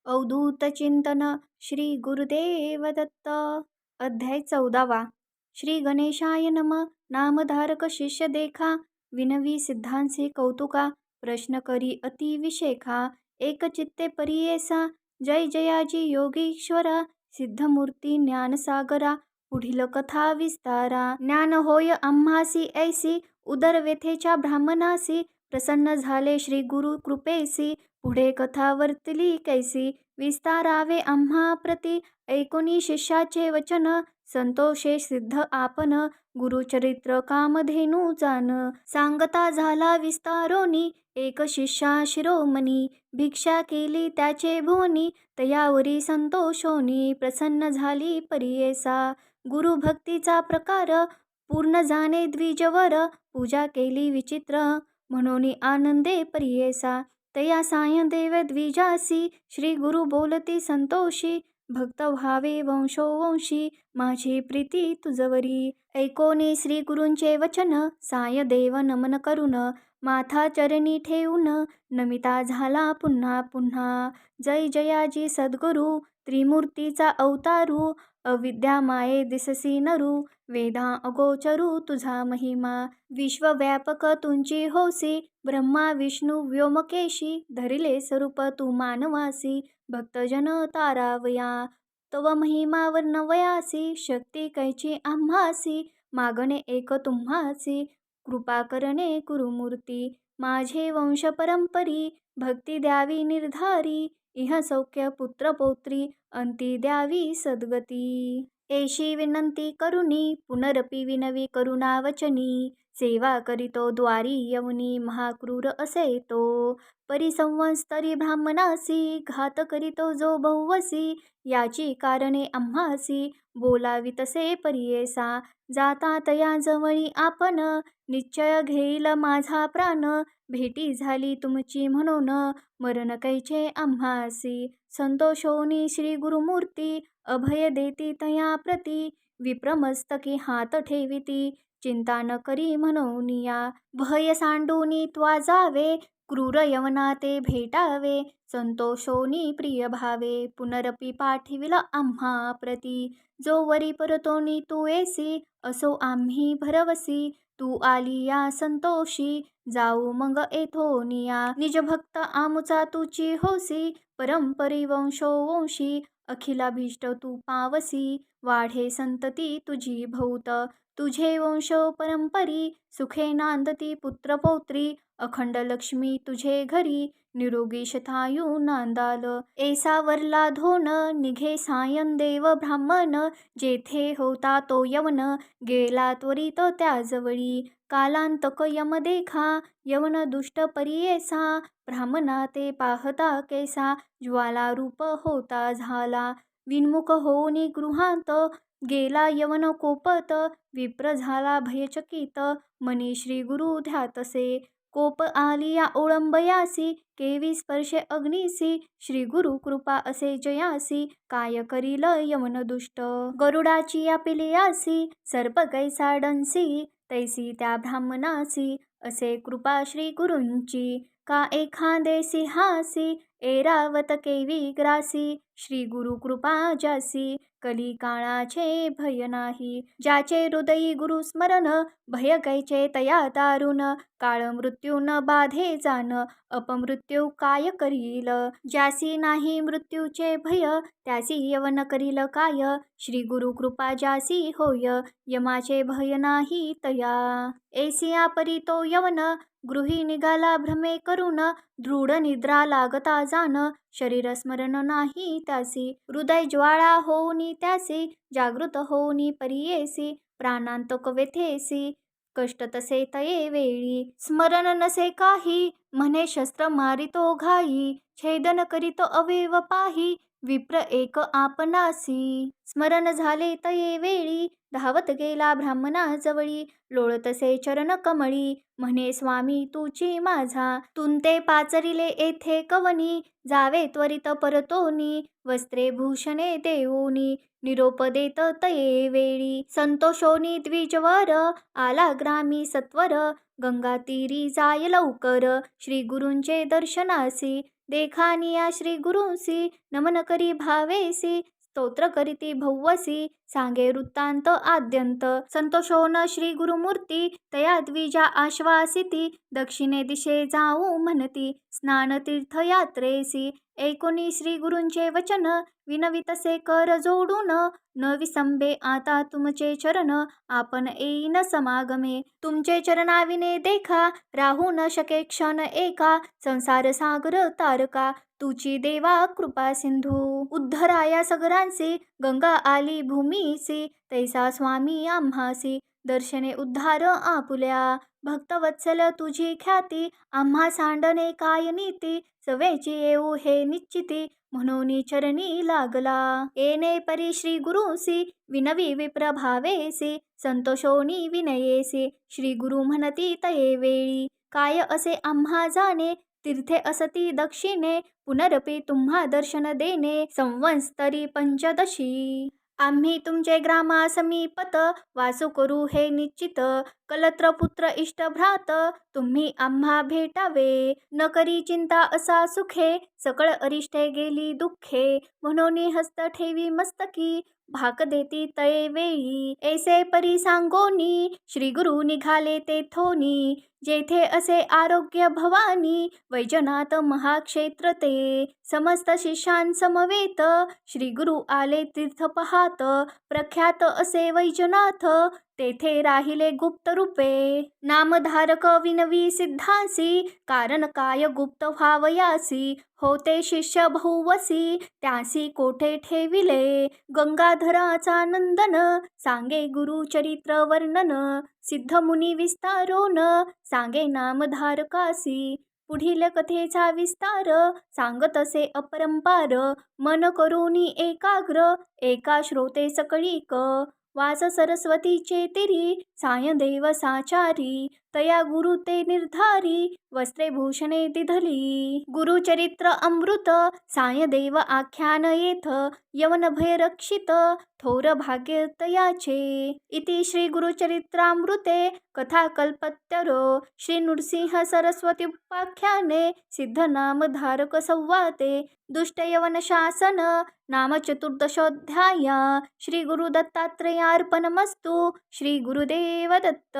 अवधूत चिंतन श्री गुरुदेव दत्त. अध्याय 14. श्री गणेशाय नम. नामधारक शिष्य देखा, विनवी सिद्धांचे कौतुका. प्रश्न करी अति विशेखा, एक चित्ते परियेसा. जय जयाजी योगीश्वरा, सिद्धमूर्ती ज्ञानसागरा. पुढील कथा विस्तारा. ज्ञान होय आम्हासी ऐसी, उदर व्यथेच्या ब्राह्मणासी. प्रसन्न झाले श्री गुरु कृपेसी, पुढे कथा वर्तली कैसी. विस्तारावे आम्हा प्रती, ऐकोनी शिष्याचे वचन. संतोषे सिद्ध आपण, गुरुचरित्र कामधेनू जान. सांगता झाला विस्तारोनी, एक शिष्या शिरोमणी. भिक्षा केली त्याचे भुवनी, तयावरी संतोषोनी. प्रसन्न झाली परियेसा, गुरुभक्तीचा प्रकार. पूर्ण जाणे द्विजवर, पूजा केली विचित्र. म्हणून आनंदे परियेसा, तया साय देव द्विजासी. श्री गुरु बोलती संतोषी, भक्त व्हावे वंशोवंशी. माझी प्रीती तुझवरी. ऐकोनी श्री गुरूंचे वचन, साय देव नमन करून. माथा चरणी ठेवून, नमिता झाला पुन्हा पुन्हा. जय जयाजी सद्गुरु, त्रिमूर्तीचा अवतारू. अविद्या माये दिससी नरू, वेदा अगोचरू तुझा महिमा. विश्वव्यापक तुंची होसी, ब्रह्मा विष्णू व्योमकेशी. धरिले स्वरूप तू मानवासी, भक्तजन तारावया. तव महिमा वर्णवयासी, शक्ती कैची आम्हासी. मागणे एक तुम्हासी, कृपा करणे कुरुमूर्ती. माझे वंश परंपरी, भक्ती द्यावी निर्धारी. इह सौख्य पुत्र पौत्री, अंती द्यावी सद्गती. एशी विनंती करुणी, पुनरपि विनवी करुणा वचनी. सेवा करीतो द्वारी यवनी, महाक्रूर असे तो. परिसंवत्सरी ब्राह्मणासी, घात करीतो जो बहुवसी. याची कारणे आम्हासी, बोलावी तसे परियेसा. जाता तया जवळी आपण, निश्चय घेईल माझा प्राण. भेटी झाली तुमची म्हणून, मरण कैचे आम्हासी. संतोषोनी श्री गुरुमूर्ती, अभय देती तया प्रती. विप्रमस्तकी हात ठेविती, चिंता न करी म्हणून या. भय सांडूनी त्वा जावे, क्रूर यवना ते भेटावे. संतोषोनी प्रिय भावे, पुनरपि पाठविल आम्हा प्रती. जो वरी परतोनी तू येसी, असो आम्ही भरवसी. तू आली या संतोषी, जाऊ मग येथोनिया. निज भक्त आमुचा तुची होसी, परंपरी वंशोवंशी. अखिलाभीष्ट तू पावसी, वाढे संतती तुझी भोवत. तुझे वंश परंपरी, सुखे नांदती पुत्र पौत्री. अखंड लक्ष्मी तुझे घरी, निरोगी शतायू नांदाल. ऐसा वरला धोन, निघे सायं देव ब्राह्मण. जेथे होता तो यवन, गेला त्वरित त्याजवळी. कालांतक यम देखा, यवन दुष्ट परियेसा. ब्राह्मणा ते पाहता कैसा, ज्वाला रूप होता झाला. विन्मुख होऊनी गृहांत, गेला यवन कोपत. विप्र झाला भयचकित, मनी श्री गुरु ध्यातसे. कोप आलिया ओळंबयासी, केवी स्पर्शे अग्निसी. श्री गुरु कृपा असे जयासी, काय करील यवन दुष्ट. गरुडाची या पिलियासी, सर्प कैसा डंसी. तैसी त्या ब्राह्मणासी, असे कृपा श्री गुरूंची. का एखादे सिंहासी, ऐरावत केवी ग्रासी. श्री गुरु कृपा ज्यासी, कली काळाचे भय नाही. ज्याचे हृदयी गुरु स्मरण, भय कैचे तया दारुण. काळ मृत्यू न बाधे जाण, अपमृत्यू काय करील. ज्यासी नाही मृत्यूचे भय, त्यासी यवन करील काय. श्री गुरु कृपा ज्यासी होय, यमाचे भय नाही तया. ऐसिया परी तो यवन, गृही निघाला भ्रमे करून. दृढ निद्रा लागता जाण, शरीर स्मरण नाही त्यासी. हृदय ज्वाळा होऊनी त्यासी, जागृत होऊनी परियेसी. प्राणांतक व्यथेसी, कष्ट तसे तये वेळी. स्मरण नसे काही, म्हणे शस्त्र मारितो घाई. छेदन करीतो अवयव पाही, विप्र एक आपणासी. स्मरण झाले तये वेळी, धावत गेला ब्राह्मणा जवळी. लोळतसे चरण कमळी, म्हणे स्वामी तुची माझा. तुंते पाचरिले येथे कवनी, जावे त्वरित परतोनी. वस्त्रे भूषणे देऊनी, निरोप देत तये वेळी. संतोषोनी द्विजवर, आला ग्रामी सत्वर. गंगा तीरी जाय लवकर, श्री गुरूंचे दर्शनासी. देखानिया श्री गुरुंसी नमन करी भावेसी स्तोत्र करीती भव्वसी सांगे वृत्तांत आद्यंत संतोषोन श्री गुरुमूर्ती तया द्विजा आश्वासिती दक्षिणे दिशे जाऊ म्हणती स्नान तीर्थयात्रेसी ऐकोनी श्री गुरूंचे वचन विनवितसे कर जोडून न विसंबे आता तुमचे चरण आपण येईन समागमे तुमचे चरणाविने देखा राहू न शके क्षण एका संसार सागर तारका तुची देवा कृपा सिंधू उद्धराया सगरांसी गंगा आली भूमीसी तैसा स्वामी आम्हासी दर्शने उद्धार आपुल्या भक्तवत्सल तुझी ख्याती आम्हा सांडणे काय नीती सवेची येऊ हे निश्चिती म्हणून चरणी लागला येणे परी श्री गुरुसी विनवी विप्रभावेसी संतोषोनी विनयेसी श्री गुरु म्हणती तये वेळी काय असे आम्हा जाणे तीर्थे असती दक्षिणे पुनरपी तुम्हा दर्शन देणे संवत्सरी पंचदशी आम्ही तुमचे ग्रामा समीपत वासू करू हे निश्चित कलत्र पुत्र इष्ट भ्रात तुम्ही आम्हा भेटावे न करी चिंता असा सुखे सकळ अरिष्टे गेली दुःखे म्हणून हस्त ठेवी मस्तकी भाक देती तये वेळी ऐसे परी सांगोनी श्री गुरु निघाले तेथोनी जेथे असे आरोग्य भवानी वैजनाथ महाक्षेत्र ते समस्त शिष्यांसमवेत श्री गुरु आले तीर्थ पहात प्रख्यात असे वैजनाथ तेथे राहिले गुप्त रूपे नामधारक विनवी सिद्धांसी कारण काय गुप्त व्हावयासी होते शिष्य बहुवसी त्यासी कोठे ठेविले गंगाधराचा नंदन सांगे गुरुचरित्र वर्णन सिद्ध मुनी विस्तारोन सांगे नामधारकासी पुढील कथेचा विस्तार सांगत असे अपरंपार मन करूनी एकाग्र एका श्रोते सकळीक वास सरस्वतीचे तिरी सायदेव साचारी तया गुरु ते निर्धारी वस्त्रे भूषणे दिधली गुरुचरित्र अमृत सायदेव आख्यान येथ यवन भय रक्षित थोर भाग्य तयाचे इति श्री गुरुचरित्रामृते कथा कल्पत्तरो श्री नृसिंह सरस्वती उपाख्याने सिद्ध नामधारक संवादे दुष्ट यवन शासन नाम चतुर्दशोऽध्याय श्री गुरु दत्तात्रेयार्पणमस्तु श्री गुरुदेव दत्त।